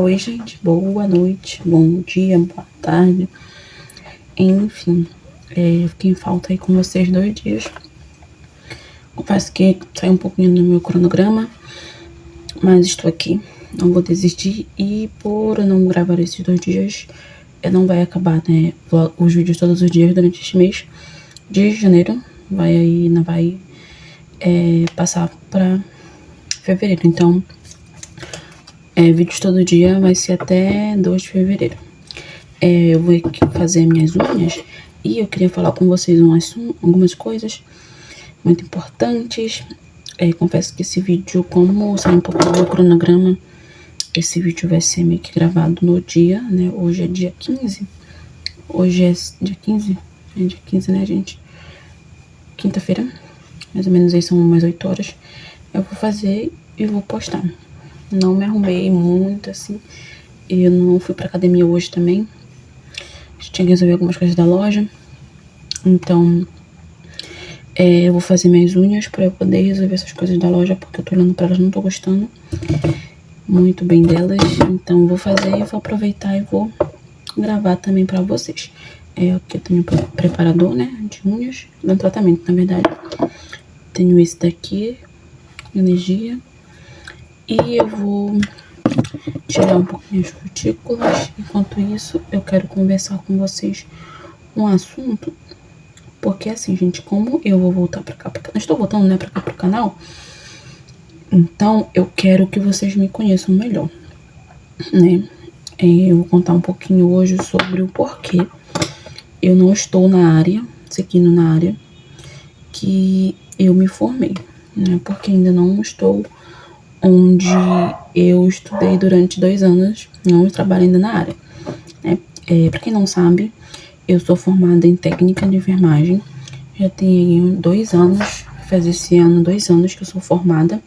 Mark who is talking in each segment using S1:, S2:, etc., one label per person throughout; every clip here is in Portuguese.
S1: Oi, gente, boa noite, bom dia, boa tarde. Enfim, eu fiquei em falta aí com vocês 2 dias. Confesso que saiu um pouquinho do meu cronograma, mas estou aqui, não vou desistir. E por eu não gravar esses 2 dias, não vai acabar, né, os vídeos todos os dias durante este mês de janeiro. Não vai passar para fevereiro. Então, vídeos todo dia vai ser até 2 de fevereiro. Eu vou aqui fazer minhas unhas e eu queria falar com vocês algumas coisas muito importantes. Confesso que esse vídeo, como sai um pouco do meu cronograma, esse vídeo vai ser meio que gravado no dia, né? Hoje é dia 15. Hoje é dia 15? É dia 15, né, gente? Quinta-feira. Mais ou menos aí são umas 8 horas. Eu vou fazer e vou postar. Não me arrumei muito, assim. Eu não fui pra academia hoje também. Tinha que resolver algumas coisas da loja. Então, eu vou fazer minhas unhas pra eu poder resolver essas coisas da loja, porque eu tô olhando pra elas, não tô gostando muito bem delas. Então, vou fazer e vou aproveitar e vou gravar também pra vocês. Aqui eu tenho um preparador, né, de unhas, de um tratamento, na verdade. Tenho esse daqui, energia. E eu vou tirar um pouquinho as cutículas. Enquanto isso, eu quero conversar com vocês um assunto. Porque assim, gente, como eu vou voltar pra cá, porque eu estou voltando, né, pra cá pro canal, então eu quero que vocês me conheçam melhor, né? Eu vou contar um pouquinho hoje sobre o porquê eu não estou na área, seguindo na área que eu me formei, né? Porque ainda não estou onde eu estudei durante 2 anos, não trabalho ainda na área, né? Pra quem não sabe, eu sou formada em técnica de enfermagem, já tenho 2 anos, faz esse ano 2 anos que eu sou formada.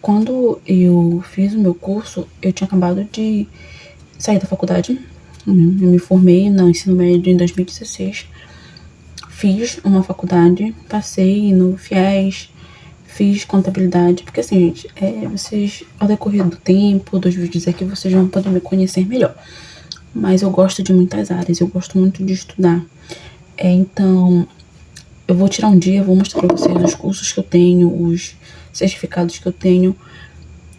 S1: Quando eu fiz o meu curso, eu tinha acabado de sair da faculdade. Eu me formei no ensino médio em 2016. Fiz uma faculdade, passei no FIES, fiz contabilidade, porque assim, gente, vocês, ao decorrer do tempo, dos vídeos aqui, vocês vão poder me conhecer melhor. Mas eu gosto de muitas áreas, eu gosto muito de estudar. Então, eu vou tirar um dia, vou mostrar pra vocês os cursos que eu tenho, os certificados que eu tenho.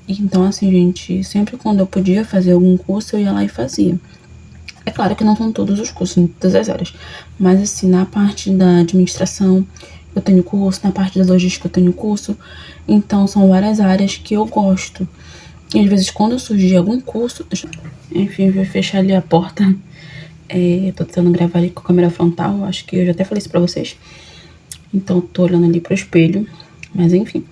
S1: Então, assim, gente, sempre quando eu podia fazer algum curso, eu ia lá e fazia. É claro que não são todos os cursos, em todas as áreas. Mas, assim, na parte da administração, eu tenho curso. Na parte da logística, eu tenho curso. Então, são várias áreas que eu gosto. E, às vezes, quando surgir algum curso... Enfim, vou fechar ali a porta. Eu tô tentando gravar ali com a câmera frontal. Acho que eu já até falei isso pra vocês. Então, tô olhando ali pro espelho. Mas, enfim.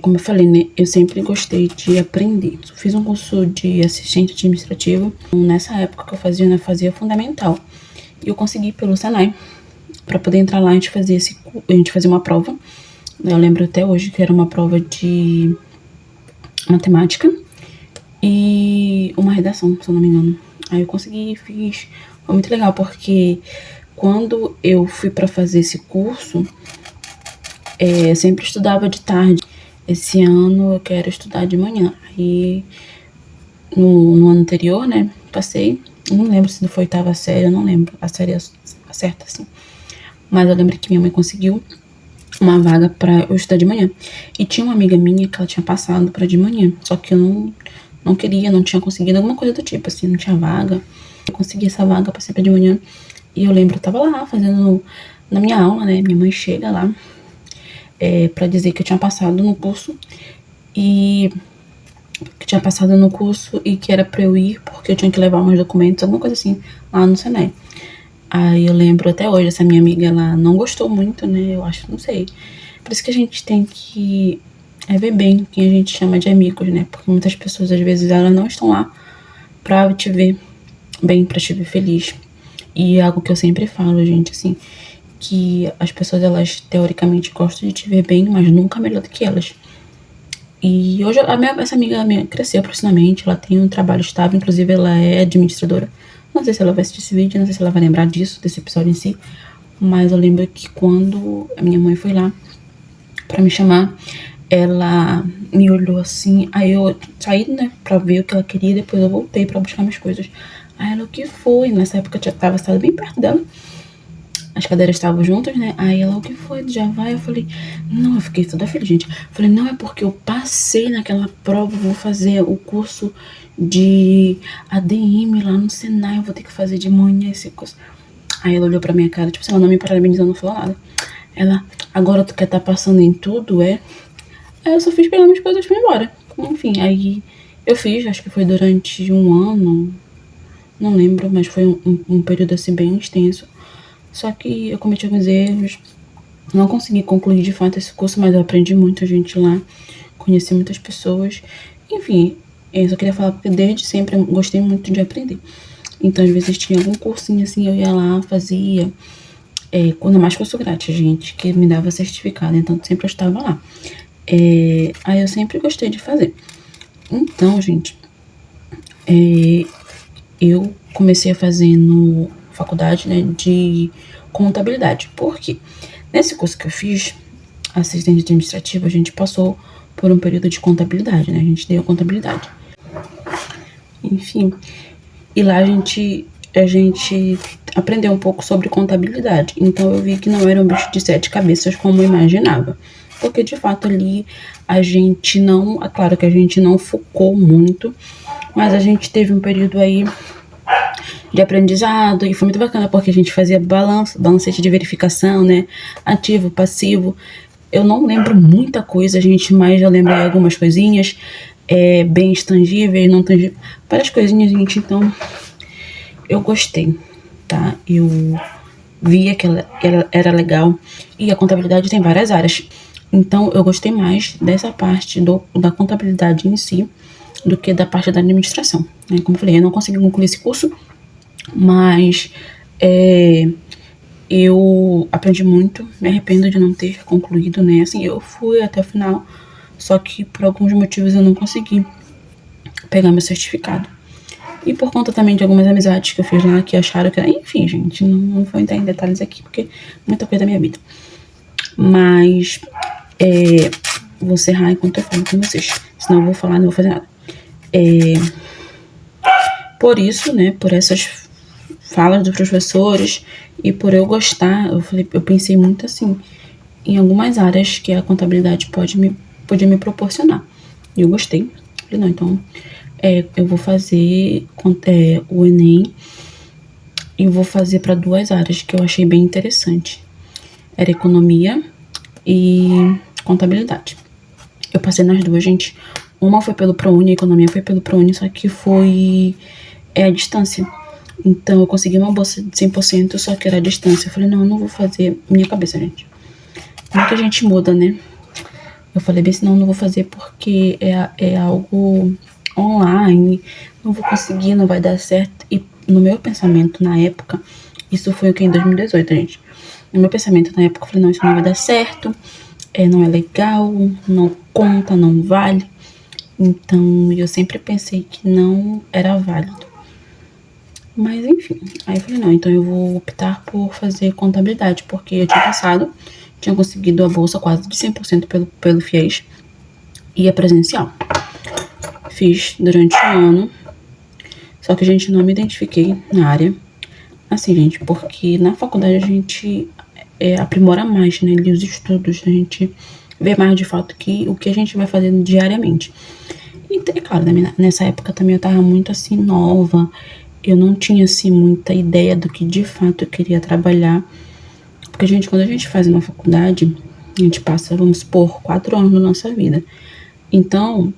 S1: Como eu falei, né? Eu sempre gostei de aprender. Fiz um curso de assistente administrativo. Nessa época que eu fazia, né? Fazia fundamental. E eu consegui pelo Senai. Pra poder entrar lá, a gente fazia uma prova. Eu lembro até hoje que era uma prova de matemática e uma redação, se eu não me engano. Aí eu consegui, fiz. Foi muito legal, porque quando eu fui pra fazer esse curso, eu sempre estudava de tarde. Esse ano eu quero estudar de manhã. Aí no ano anterior, né, passei. Não lembro se foi 8ª série, eu não lembro a série certa, assim. Mas eu lembro que minha mãe conseguiu uma vaga pra eu estudar de manhã. E tinha uma amiga minha que ela tinha passado pra de manhã. Só que eu não queria, não tinha conseguido, alguma coisa do tipo, assim, não tinha vaga. Eu consegui essa vaga, passei pra de manhã. E eu lembro, eu tava lá fazendo na minha aula, né? Minha mãe chega lá pra dizer que eu tinha passado no curso. E que era pra eu ir, porque eu tinha que levar meus documentos, alguma coisa assim, lá no Senai. Aí eu lembro até hoje, essa minha amiga, ela não gostou muito, né? Eu acho, não sei. Por isso que a gente tem que ver bem quem a gente chama de amigos, né? Porque muitas pessoas, às vezes, elas não estão lá pra te ver bem, pra te ver feliz. E é algo que eu sempre falo, gente, assim, que as pessoas, elas teoricamente gostam de te ver bem, mas nunca melhor do que elas. E hoje essa amiga minha cresceu profissionalmente, ela tem um trabalho estável, inclusive ela é administradora. Não sei se ela vai assistir esse vídeo, não sei se ela vai lembrar disso, desse episódio em si. Mas eu lembro que quando a minha mãe foi lá pra me chamar, ela me olhou assim, aí eu saí, né, pra ver o que ela queria, depois eu voltei pra buscar minhas coisas. Aí ela, o que foi? Nessa época eu já tava sentado bem perto dela. As cadeiras estavam juntas, né? Aí ela, o que foi? Já vai? Eu falei, não, eu fiquei toda feliz, gente. Eu falei, não, é porque eu passei naquela prova, vou fazer o curso de ADM lá no Senai, eu vou ter que fazer de manhã esse curso. Aí ela olhou pra minha cara, tipo, ela não me parabenizou, não falou nada. Ela, agora tu quer tá passando em tudo, é? Aí eu só fiz pegar minhas coisas e fui embora. Enfim, aí eu fiz, acho que foi durante um ano, não lembro, mas foi um período assim bem extenso. Só que eu cometi alguns erros, não consegui concluir de fato esse curso, mas eu aprendi muito, gente, lá, conheci muitas pessoas. Enfim, eu só queria falar porque desde sempre eu gostei muito de aprender. Então, às vezes tinha algum cursinho assim, eu ia lá, fazia. Quando mais curso grátis, gente, que me dava certificado, então sempre eu estava lá. Aí eu sempre gostei de fazer. Então, gente, eu comecei a fazer no faculdade, né, de contabilidade. Por quê? Nesse curso que eu fiz, assistente administrativa, a gente passou por um período de contabilidade, né? A gente deu contabilidade. Enfim, e lá a gente aprendeu um pouco sobre contabilidade. Então eu vi que não era um bicho de sete cabeças como eu imaginava. Porque de fato ali a gente não, é claro que a gente não focou muito, mas a gente teve um período aí de aprendizado e foi muito bacana porque a gente fazia balancete de verificação, né? Ativo, passivo. Eu não lembro muita coisa, gente, mas eu lembrei algumas coisinhas, bens tangíveis, não tangíveis, várias coisinhas, gente. Então eu gostei, tá? Eu via que ela era legal e a contabilidade tem várias áreas. Então eu gostei mais dessa parte da contabilidade em si do que da parte da administração, né? Como eu falei, eu não consegui concluir esse curso, mas eu aprendi muito, me arrependo de não ter concluído, né? Assim, eu fui até o final, só que por alguns motivos eu não consegui pegar meu certificado. E por conta também de algumas amizades que eu fiz lá que acharam que era. Enfim, gente, não vou entrar em detalhes aqui, porque muita coisa da minha vida. Mas vou encerrar enquanto eu falo com vocês. Senão eu vou falar e não vou fazer nada. Por isso, né, por essas falas dos professores e por eu gostar, eu pensei muito assim em algumas áreas que a contabilidade podia me proporcionar. E eu gostei. Falei, não, então eu vou fazer o Enem e vou fazer para duas áreas que eu achei bem interessante. Era economia e contabilidade. Eu passei nas duas, gente. Uma foi pelo ProUni, a economia foi pelo ProUni, só que foi à distância. Então eu consegui uma bolsa de 100%, só que era à distância. Eu falei, não, eu não vou fazer minha cabeça, gente. Como é que a gente muda, né? Eu falei bem, senão eu não vou fazer porque é algo online, não vou conseguir, não vai dar certo. E no meu pensamento, na época, isso foi o que em 2018, gente. No meu pensamento, na época, eu falei, não, isso não vai dar certo, não é legal, não conta, não vale. Então, eu sempre pensei que não era válido. Mas, enfim, aí eu falei, não, então eu vou optar por fazer contabilidade, porque eu tinha passado, tinha conseguido a bolsa quase de 100% pelo FIES e a presencial. Fiz durante um ano, só que a gente não me identifiquei na área. Assim, gente, porque na faculdade a gente aprimora mais, né, os estudos, a gente vê mais de fato o que a gente vai fazendo diariamente. E, é claro, nessa época também eu tava muito, assim, nova, eu não tinha, assim, muita ideia do que de fato eu queria trabalhar. Porque, gente, quando a gente faz uma faculdade, a gente passa, vamos supor, 4 anos da nossa vida. Então,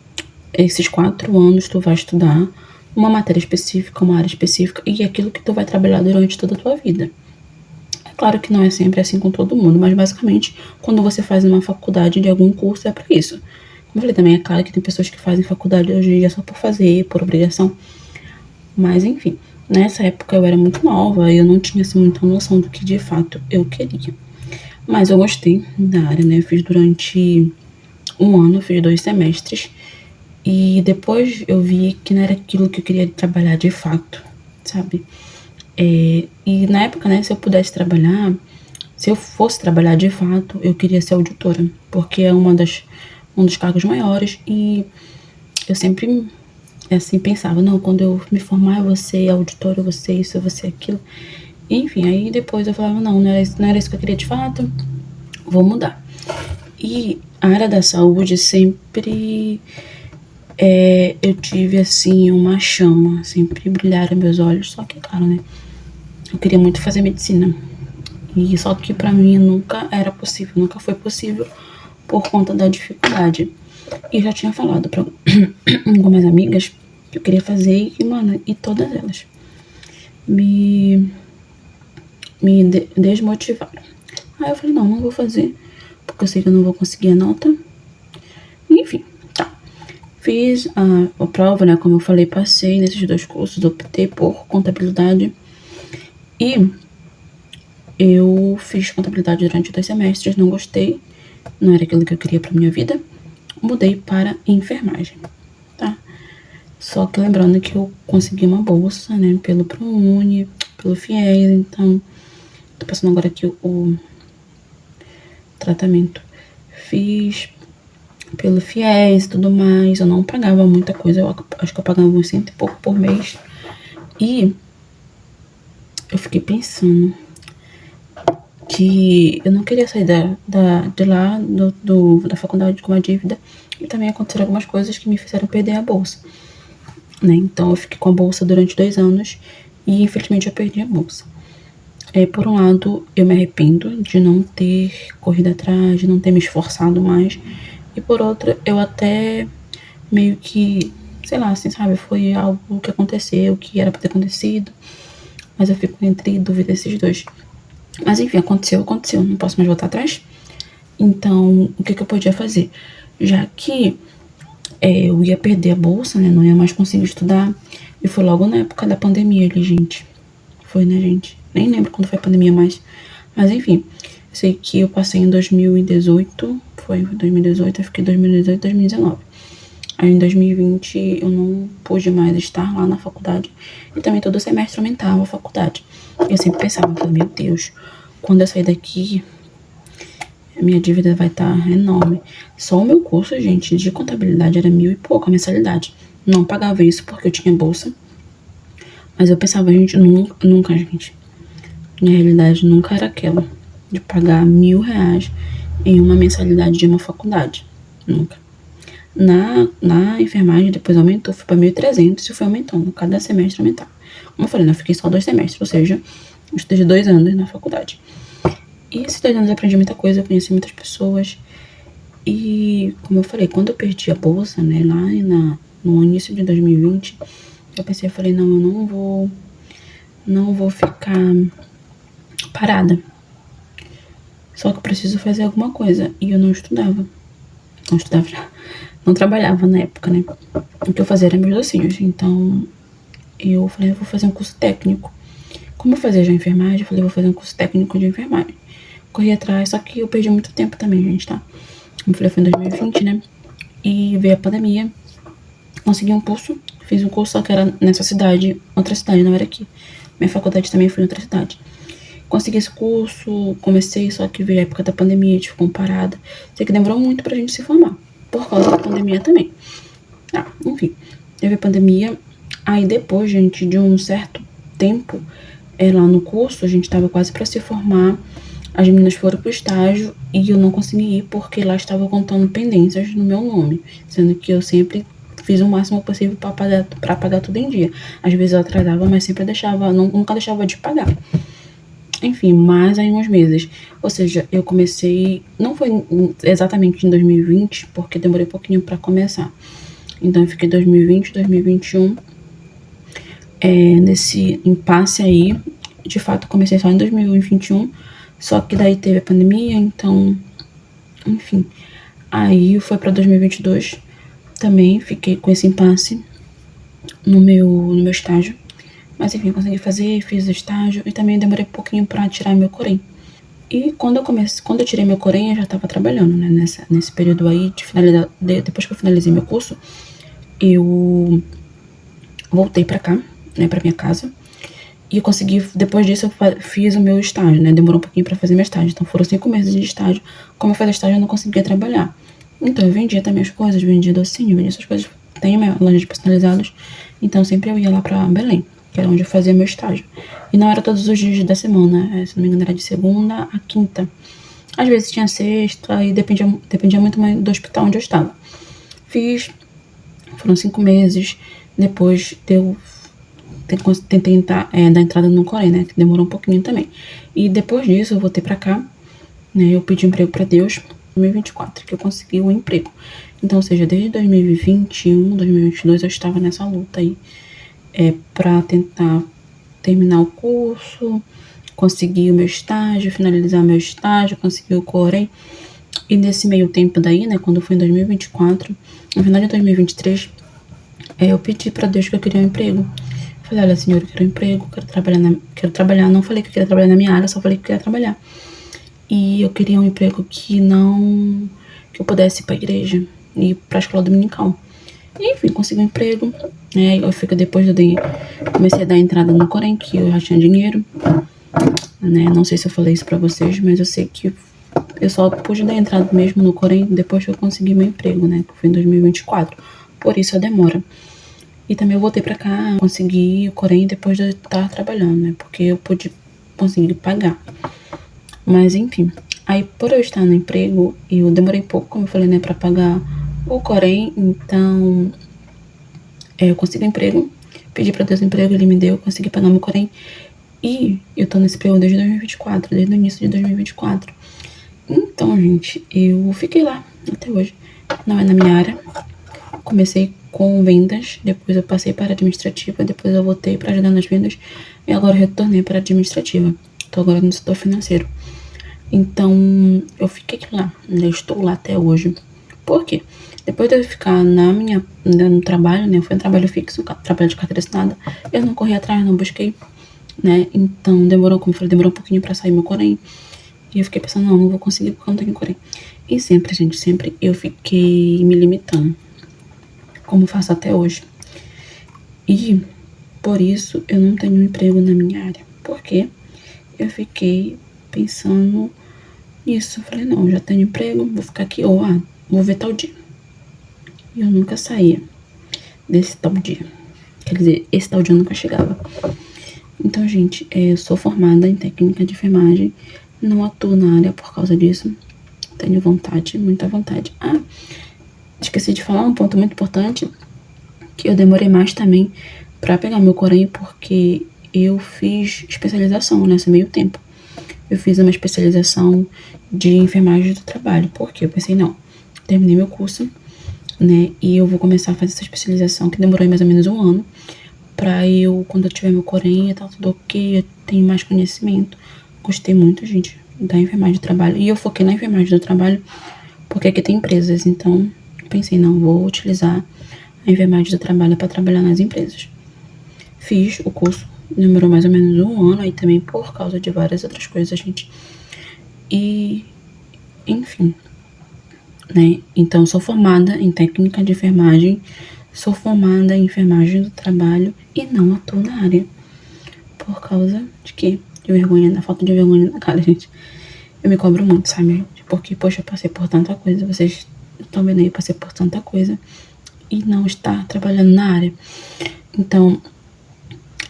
S1: esses 4 anos tu vai estudar uma matéria específica, uma área específica e aquilo que tu vai trabalhar durante toda a tua vida. É claro que não é sempre assim com todo mundo, mas basicamente, quando você faz uma faculdade de algum curso, é pra isso. Como eu falei também, é claro que tem pessoas que fazem faculdade hoje em dia só por fazer, por obrigação. Mas, enfim, nessa época eu era muito nova e eu não tinha, assim, muita noção do que de fato eu queria. Mas eu gostei da área, né? Eu fiz durante um ano, eu fiz 2 semestres. E depois eu vi que não era aquilo que eu queria trabalhar de fato, sabe? E na época, né, se eu fosse trabalhar de fato, eu queria ser auditora, porque é uma das um dos cargos maiores, e eu sempre, assim, pensava, não, quando eu me formar eu vou ser auditor, eu vou ser isso, eu vou ser aquilo. Enfim, aí depois eu falava, não era isso que eu queria de fato, vou mudar. E a área da saúde sempre eu tive, assim, uma chama, sempre brilharam meus olhos, só que, claro, né, eu queria muito fazer medicina. E só que pra mim nunca era possível, nunca foi possível por conta da dificuldade. E eu já tinha falado pra algumas amigas que eu queria fazer e, mano, e todas elas me desmotivaram. Aí eu falei, não vou fazer, porque eu sei que eu não vou conseguir a nota. Enfim, tá. Fiz a prova, né, como eu falei, passei nesses 2 cursos, optei por contabilidade. E eu fiz contabilidade durante 2 semestres, não gostei, não era aquilo que eu queria pra minha vida. Mudei para enfermagem, tá? Só que lembrando que eu consegui uma bolsa, né, pelo ProUni, pelo FIES, então tô passando agora aqui o tratamento. Fiz pelo FIES e tudo mais, eu não pagava muita coisa, eu acho que eu pagava uns 100 e pouco por mês. E eu fiquei pensando que eu não queria sair de lá, da faculdade com uma dívida, e também aconteceram algumas coisas que me fizeram perder a bolsa, né? Então eu fiquei com a bolsa durante 2 anos e infelizmente eu perdi a bolsa. Por um lado, eu me arrependo de não ter corrido atrás, de não ter me esforçado mais, e por outro, eu até meio que, sei lá, assim, sabe, foi algo que aconteceu, que era pra ter acontecido, mas eu fico entre dúvida esses dois. Mas enfim, aconteceu, não posso mais voltar atrás. Então, o que eu podia fazer? Já que eu ia perder a bolsa, né, não ia mais conseguir estudar, e foi logo na época da pandemia ali, gente. Foi, né, gente? Nem lembro quando foi a pandemia mais. Mas enfim, sei que eu passei em 2018, foi 2018, eu fiquei 2018, 2019. Aí em 2020 eu não pude mais estar lá na faculdade. E também todo semestre aumentava a faculdade. Eu sempre pensava, meu Deus, quando eu sair daqui, a minha dívida vai estar enorme. Só o meu curso, gente, de contabilidade era 1.000 e pouco a mensalidade. Não pagava isso porque eu tinha bolsa. Mas eu pensava, gente, nunca, gente. Minha realidade nunca era aquela de pagar R$ 1.000 em uma mensalidade de uma faculdade. Nunca. Na enfermagem depois aumentou, foi pra 1.300 e foi aumentando, cada semestre aumentava. Como eu falei, eu fiquei só 2 semestres, ou seja, eu estudei 2 anos na faculdade. E esses 2 anos eu aprendi muita coisa, eu conheci muitas pessoas. E, como eu falei, quando eu perdi a bolsa, né, lá no início de 2020, eu pensei, eu falei, não, eu não vou ficar parada. Só que eu preciso fazer alguma coisa. E eu não estudava. Não trabalhava na época, né? O que eu fazia era meus docinhos. Então, eu falei, eu vou fazer um curso técnico. Como eu fazia já enfermagem, eu falei, vou fazer um curso técnico de enfermagem. Corri atrás, só que eu perdi muito tempo também, gente, tá? Como eu falei, foi em 2020, né? E veio a pandemia. Consegui um curso. Fiz um curso, só que era nessa cidade, outra cidade, não era aqui. Minha faculdade também foi em outra cidade. Consegui esse curso, comecei, só que veio a época da pandemia, a gente ficou parada. Sei que demorou muito pra gente se formar, por causa da pandemia também. Enfim, teve a pandemia. Aí depois, gente, de um certo tempo, lá no curso, a gente tava quase pra se formar. As meninas foram pro estágio e eu não consegui ir porque lá estava contando pendências no meu nome, sendo que eu sempre fiz o máximo possível pra pagar tudo em dia. Às vezes eu atrasava, mas sempre nunca deixava de pagar. Enfim, mais aí uns meses. Ou seja, eu comecei, não foi exatamente em 2020, porque demorei um pouquinho pra começar. Então eu fiquei 2020, 2021, nesse impasse aí. De fato, comecei só em 2021, só que daí teve a pandemia, então, enfim. Aí foi pra 2022, também fiquei com esse impasse no meu estágio. Mas enfim, consegui fazer, fiz o estágio e também demorei um pouquinho pra tirar meu Corém. E quando eu tirei meu Corém, eu já tava trabalhando, né? Nesse período aí, depois que eu finalizei meu curso, eu voltei pra cá, né? Pra minha casa. E eu consegui, depois disso eu fiz o meu estágio, né? Demorou um pouquinho pra fazer meu estágio. Então foram 5 meses de estágio. Como eu fazia estágio, eu não conseguia trabalhar. Então eu vendia também as coisas, vendia docinho, vendia essas coisas. Tenho minha loja de personalizados, então sempre eu ia lá pra Belém, que era onde eu fazia meu estágio. E não era todos os dias da semana, se não me engano era de segunda a quinta. Às vezes tinha sexta e dependia muito do hospital onde eu estava. Foram 5 meses, depois tentei dar entrada no Corém, né, que demorou um pouquinho também. E depois disso eu voltei pra cá, né, eu pedi emprego pra Deus, em 2024, que eu consegui o emprego. Então, ou seja, desde 2021, 2022 eu estava nessa luta aí, pra tentar terminar o curso, conseguir o meu estágio, finalizar meu estágio, conseguir o Corém. E nesse meio tempo daí, né, quando foi em 2024, no final de 2023, eu pedi pra Deus que eu queria um emprego. Falei, olha, Senhor, eu quero um emprego, quero trabalhar. Não falei que eu queria trabalhar na minha área, só falei que eu queria trabalhar. E eu queria um emprego que eu pudesse ir pra igreja e pra escola dominical. E, enfim, consegui um emprego, né, eu fico depois comecei a dar entrada no Corém, que eu já tinha dinheiro, né, não sei se eu falei isso pra vocês, mas eu sei que eu só pude dar entrada mesmo no Corém depois que eu consegui meu emprego, né, que foi em 2024, por isso a demora. E também eu voltei pra cá, consegui o Corém depois de eu estar trabalhando, né, porque eu pude conseguir pagar. Mas enfim, aí por eu estar no emprego, eu demorei pouco, como eu falei, né, pra pagar o Corém, então eu consegui um emprego, pedi pra Deus um emprego, ele me deu, consegui pagar meu Corém. E eu tô nesse período desde 2024, desde o início de 2024. Então, gente, eu fiquei lá até hoje. Não é na minha área. Comecei com vendas, depois eu passei para administrativa, depois eu voltei para ajudar nas vendas e agora eu retornei para administrativa. Tô agora no setor financeiro. Então, eu fiquei lá, né? Estou lá até hoje. Por quê? Depois de eu ficar no trabalho, né? Foi um trabalho fixo, trabalho de carteira assinada. Eu não corri atrás, não busquei, né? Então, demorou, como eu falei, demorou um pouquinho pra sair meu Corém. E eu fiquei pensando, não vou conseguir porque eu não tenho Corém. E sempre, gente, sempre eu fiquei me limitando, como faço até hoje. E, por isso, eu não tenho um emprego na minha área. Por quê? Eu fiquei pensando nisso. Eu falei, não, já tenho emprego, vou ficar aqui, ou, vou ver tal dia. E eu nunca saía desse tal dia. Quer dizer, esse tal dia eu nunca chegava. Então, gente, eu sou formada em técnica de enfermagem, não atuo na área por causa disso. Tenho vontade, muita vontade. Esqueci de falar um ponto muito importante, que eu demorei mais também pra pegar meu Corém, porque eu fiz especialização nesse meio tempo. Eu fiz uma especialização de enfermagem do trabalho, porque eu pensei, não, terminei meu curso, né, e eu vou começar a fazer essa especialização, que demorou mais ou menos um ano, pra eu, quando eu tiver meu Corém, tá tudo ok, eu tenho mais conhecimento. Gostei muito, gente, da enfermagem do trabalho. E eu foquei na enfermagem do trabalho porque aqui tem empresas, então pensei, não, vou utilizar a enfermagem do trabalho para trabalhar nas empresas. Fiz o curso, demorou mais ou menos um ano, aí também por causa de várias outras coisas, gente. E, enfim, né, então sou formada em técnica de enfermagem, sou formada em enfermagem do trabalho e não atuo na área. Por causa de quê? De vergonha, da falta de vergonha na cara, gente. Eu me cobro muito, sabe, gente? Porque, poxa, eu passei por tanta coisa. Vocês estão vendo aí, eu passei por tanta coisa. E não estar trabalhando na área. Então,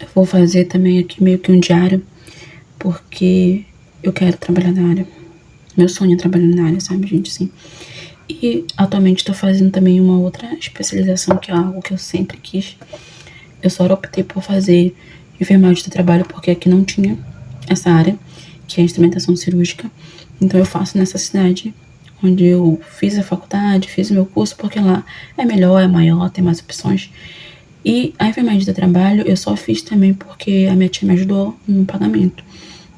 S1: eu vou fazer também aqui meio que um diário. Porque eu quero trabalhar na área. Meu sonho é trabalhar na área, sabe, gente? Assim. E atualmente estou fazendo também uma outra especialização, que é algo que eu sempre quis. Eu só optei por fazer enfermagem do trabalho porque aqui não tinha essa área, que é a instrumentação cirúrgica. Então eu faço nessa cidade onde eu fiz a faculdade, fiz o meu curso, porque lá é melhor, é maior, tem mais opções. E a enfermagem do trabalho eu só fiz também porque a minha tia me ajudou no pagamento.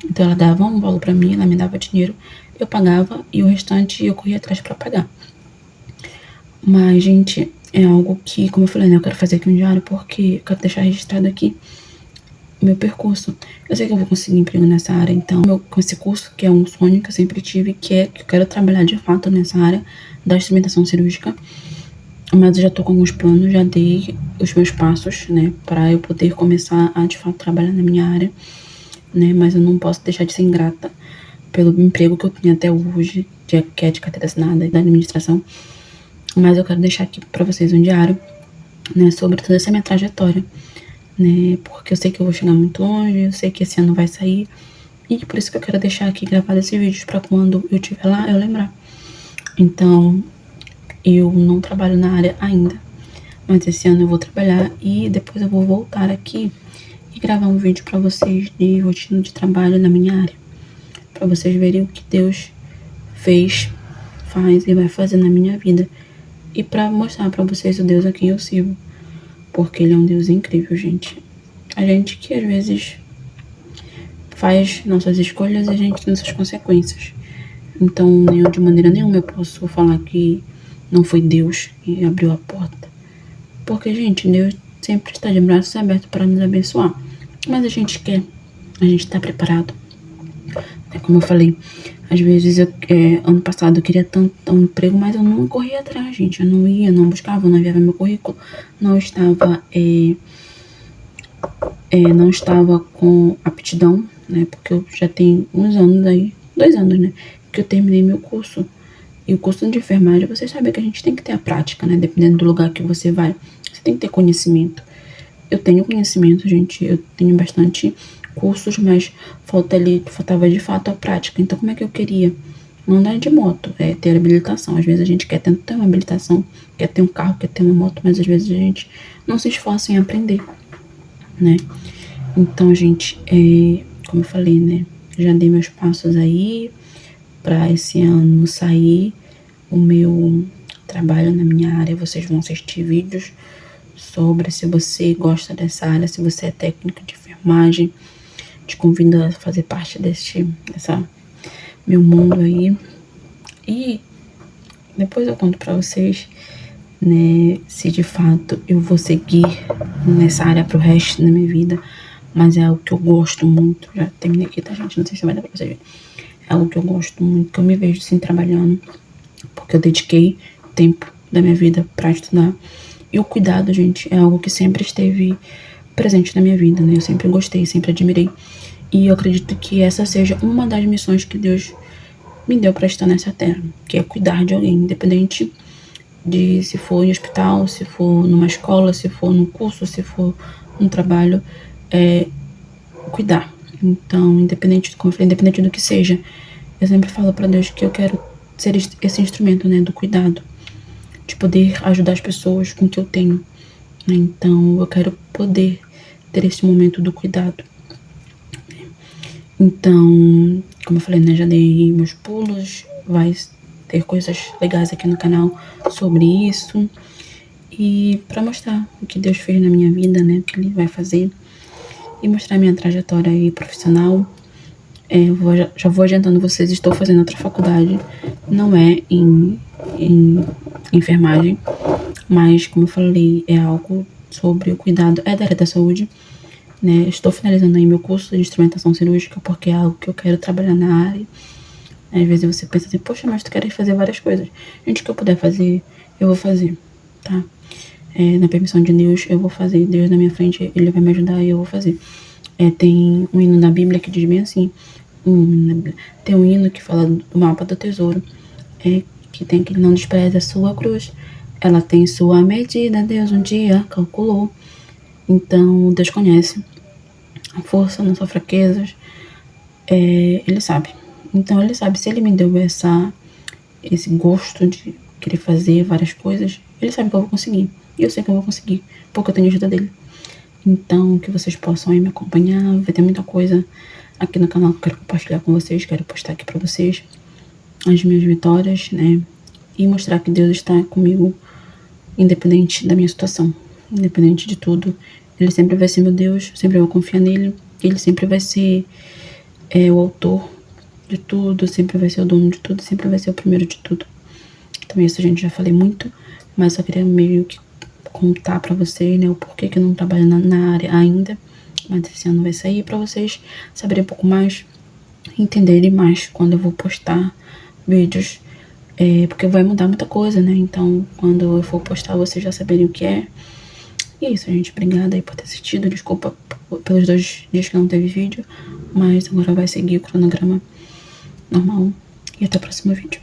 S1: Então ela dava um valor pra mim, ela me dava dinheiro, eu pagava e o restante eu corria atrás pra pagar. Mas, gente, é algo que, como eu falei, né, eu quero fazer aqui um diário porque eu quero deixar registrado aqui meu percurso. Eu sei que eu vou conseguir emprego nessa área, então, com esse curso, que é um sonho que eu sempre tive, que é que eu quero trabalhar de fato nessa área da instrumentação cirúrgica. Mas eu já tô com alguns planos, já dei os meus passos, né, pra eu poder começar a, de fato, trabalhar na minha área, né, mas eu não posso deixar de ser ingrata pelo emprego que eu tenho até hoje, que é de carteira assinada e da administração. Mas eu quero deixar aqui pra vocês um diário, né, sobre toda essa minha trajetória, né, porque eu sei que eu vou chegar muito longe, eu sei que esse ano vai sair, e por isso que eu quero deixar aqui gravado esses vídeos pra quando eu estiver lá, eu lembrar. Então, eu não trabalho na área ainda, mas esse ano eu vou trabalhar e depois eu vou voltar aqui e gravar um vídeo pra vocês de rotina de trabalho na minha área, pra vocês verem o que Deus fez, faz e vai fazer na minha vida, e pra mostrar pra vocês o Deus a quem eu sirvo, porque Ele é um Deus incrível, gente. A gente que às vezes faz nossas escolhas e a gente tem suas consequências. Então, de maneira nenhuma eu posso falar que não foi Deus que abriu a porta. Porque, gente, Deus sempre está de braços abertos para nos abençoar. Mas a gente quer, a gente está preparado. É como eu falei, às vezes, ano passado eu queria tanto um emprego, mas eu não corria atrás, gente. Eu não ia, não buscava, não enviava meu currículo, não estava com aptidão, né? Porque eu já tenho uns anos aí, 2 anos, né? Que eu terminei meu curso. E o curso de enfermagem, vocês sabem que a gente tem que ter a prática, né? Dependendo do lugar que você vai, você tem que ter conhecimento. Eu tenho conhecimento, gente, eu tenho bastante cursos, mas faltava de fato a prática. Então, como é que eu queria? Não andar de moto, ter habilitação. Às vezes a gente quer tanto ter uma habilitação, quer ter um carro, quer ter uma moto, mas às vezes a gente não se esforça em aprender, né? Então, gente, como eu falei, né? Já dei meus passos aí para esse ano sair o meu trabalho na minha área. Vocês vão assistir vídeos sobre, se você gosta dessa área, se você é técnico de enfermagem, te convido a fazer parte dessa meu mundo aí. E depois eu conto pra vocês, né, se de fato eu vou seguir nessa área pro resto da minha vida. Mas é algo que eu gosto muito. Já terminei aqui, tá, gente? Não sei se vai dar pra vocês verem. É algo que eu gosto muito, que eu me vejo assim trabalhando, porque eu dediquei tempo da minha vida pra estudar. E o cuidado, gente, é algo que sempre esteve presente na minha vida, né? Eu sempre gostei, sempre admirei. E eu acredito que essa seja uma das missões que Deus me deu pra estar nessa terra, que é cuidar de alguém, independente de se for em hospital, se for numa escola, se for num curso, se for num trabalho, cuidar. Então, independente, como eu falei, independente do que seja, eu sempre falo pra Deus que eu quero ser esse instrumento, né, do cuidado, de poder ajudar as pessoas com o que eu tenho. Então, eu quero poder ter esse momento do cuidado. Então, como eu falei, né, já dei meus pulos, vai ter coisas legais aqui no canal sobre isso. E pra mostrar o que Deus fez na minha vida, né, o que Ele vai fazer. E mostrar minha trajetória aí profissional. Já vou adiantando vocês, estou fazendo outra faculdade. Não é em enfermagem, mas como eu falei, é algo sobre o cuidado, da área da saúde, né? Estou finalizando aí meu curso de instrumentação cirúrgica, porque é algo que eu quero trabalhar na área. Às vezes você pensa assim, poxa, mas tu queres fazer várias coisas. Gente, o que eu puder fazer, eu vou fazer, tá? Na permissão de Deus, eu vou fazer. Deus na minha frente, Ele vai me ajudar e eu vou fazer. Tem um hino na Bíblia que diz bem assim, tem um hino que fala do mapa do tesouro, que tem que ele não despreza a sua cruz, ela tem sua medida, Deus um dia calculou. Então, Deus conhece a força, nossas fraquezas, Ele sabe. Então, Ele sabe, se Ele me deu esse gosto de querer fazer várias coisas, Ele sabe que eu vou conseguir. E eu sei que eu vou conseguir, porque eu tenho a ajuda dele. Então, que vocês possam aí me acompanhar, vai ter muita coisa aqui no canal que eu quero compartilhar com vocês, quero postar aqui pra vocês as minhas vitórias, né? E mostrar que Deus está comigo, independente da minha situação, independente de tudo. Ele sempre vai ser meu Deus, sempre eu vou confiar nele. Ele sempre vai ser o autor de tudo, sempre vai ser o dono de tudo, sempre vai ser o primeiro de tudo. Então isso, gente, já falei muito, mas só queria meio que contar pra vocês, né, o porquê que eu não trabalho na área ainda, mas esse ano vai sair pra vocês saberem um pouco mais, entenderem mais quando eu vou postar vídeos, porque vai mudar muita coisa, né, então quando eu for postar vocês já saberem o que é. E é isso, gente, obrigada aí por ter assistido, desculpa pelos 2 dias que não teve vídeo, mas agora vai seguir o cronograma normal, e até o próximo vídeo.